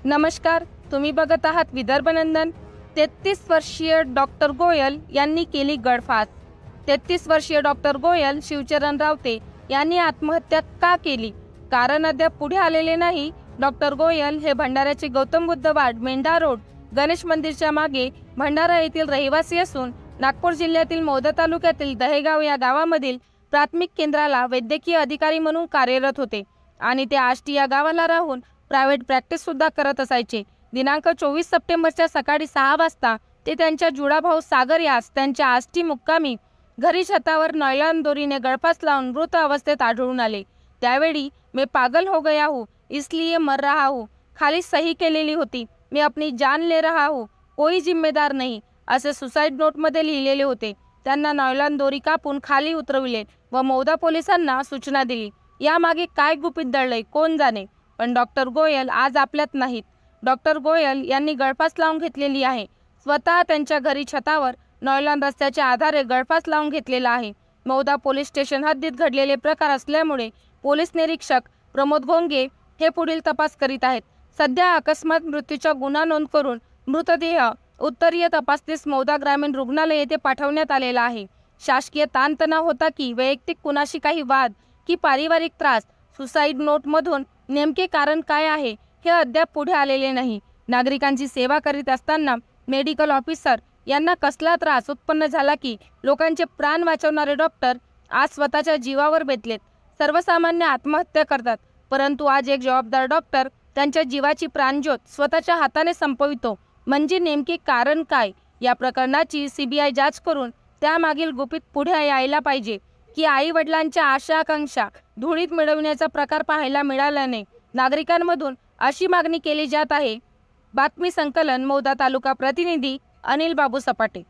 नमस्कार, तुम्ही बघत आहात विदर्भ नंदन। 33 वर्षीय डॉक्टर गोयल यांनी केली गळफास। 33 वर्षीय डॉक्टर गोयल शिवचरण रावते यांनी आत्महत्या का केली, कारण अद्याप पुढे आलेले नाही। डॉक्टर गोयल हे भंडाऱ्याचे गौतम बुद्ध वार्ड, मेंढा रोड, गणेश मंदिरच्या मागे भंडारा येथील रहिवासी असून नागपूर जिल्ह्यातील मौदा तालुक्यातील दहेगाव या गावामधील प्राथमिक केंद्राला वैद्यकीय अधिकारी म्हणून कार्यरत होते आणि ते आष्टी या गावाला राहून प्रायव्हेट प्रॅक्टिस सुद्धा करत असायचे। दिनांक 24 सप्टेंबरच्या सकाळी 6 वाजता ते त्यांच्या जुळा भाऊ सागर यास त्यांच्या आष्टी मुक्कामी घरी छतावर नॉयलॉन दोरीने गळफास लावून मृत अवस्थेत आढळून आले। त्यावेळी मैं पागल हो गया हूँ इसलिए मर रहा हूँ खाली सही केलेली होती। मैं अपनी जान ले रहा हूँ, कोई जिम्मेदार नहीं असे सुसाइड नोटमध्ये लिहिलेले होते। त्यांना नॉयलॉन दोरी कापून खाली उतरविले व मौदा पोलिसांना सूचना दिली। यामागे काय गुपित दडलंय कोण जाणे, पण डॉक्टर गोयल आज आपल्यात नाहीत। डॉक्टर गोयल यांनी गळफास लावून घेतलेली आहे। स्वतः त्यांच्या घरी छतावर नॉयलॉन रस्त्याच्या आधारे गळफास लावून घेतलेला आहे। मौदा पोलीस स्टेशन हद्दीत घडलेले प्रकार असल्यामुळे पोलीस निरीक्षक प्रमोद घोंगे हे पुढील तपास करीत आहेत। सध्या अकस्मात मृत्यूचा गुन्हा नोंद करून मृतदेह उत्तरीय तपासनीस मौदा ग्रामीण रुग्णालय येथे पाठवण्यात आलेला आहे। शासकीय ताणतणाव होता की वैयक्तिक कुणाशी काही वाद की पारिवारिक त्रास, सुसाईड नोटमधून नेमके कारण काय आहे हे अद्याप पुढे आलेले नाही। नागरिकांची सेवा करीत असताना मेडिकल ऑफिसर यांना कसला त्रास उत्पन्न झाला की लोकांचे प्राण वाचवणारे डॉक्टर आज स्वतःच्या जीवावर बेतलेत। सर्वसामान्य आत्महत्या करतात, परंतु आज एक जबाबदार डॉक्टर त्यांच्या जीवाची प्राणज्योत स्वतःच्या हाताने संपवितो। म्हणजे नेमके कारण काय, या प्रकरणाची सीबीआय जांच करून त्यामागील गुपित पुढे यायला पाहिजे की आई वडिलांच्या आशा आकांक्षा धुळीत मिळवण्याचा प्रकार पाहायला मिळाल्याने नागरिकांमधून अशी मागणी केली जात आहे। बातमी संकलन मौदा तालुका प्रतिनिधी अनिल बाबू सपाटे।